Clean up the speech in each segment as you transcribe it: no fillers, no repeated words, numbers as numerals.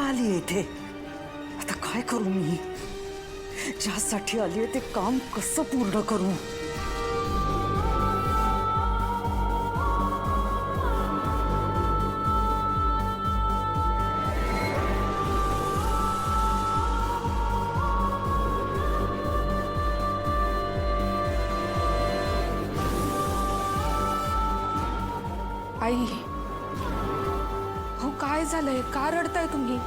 आली इथे? आता काय करू मी? ज्यासाठी आली ते काम कसं पूर्ण करू? आई, हो काय झालंय? का रडताय तुम्ही?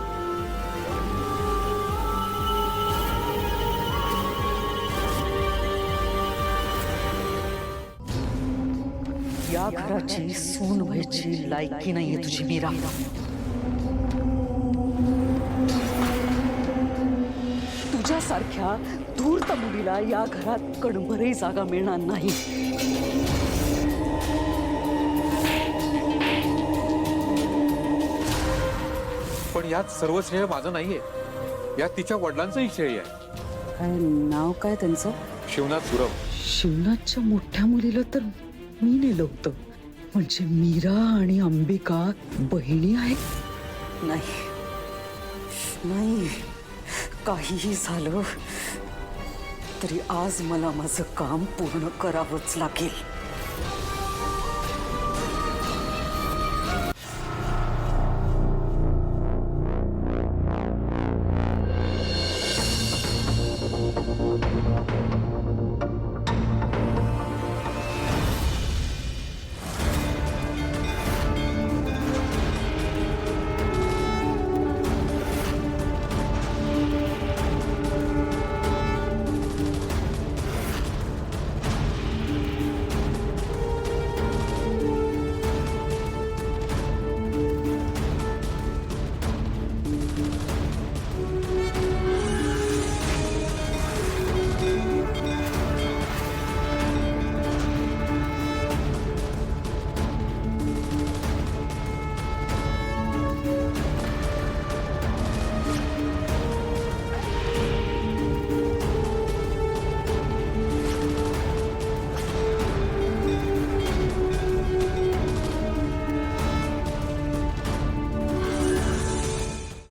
या घराची सून व्हायची लायकी नाहीये तुझी मीरा. तुझ्यासारख्या धूर्त मुलीला या घरात कणभरही जागा मिळणार नाही. पण यात सर्व श्रेय माझं नाहीये, यात तिच्या वडिलांचंही श्रेय आहे. काय नाव काय त्यांचं? शिवनाथ गुरव. शिवनाथच्या मोठ्या मुलीला तर मी नेलं होतं. म्हणजे मीरा आणि अंबिका बहिणी आहेत? नाही नाही, काहीही झालं तरी आज मला माझं काम पूर्ण करावंच लागेल.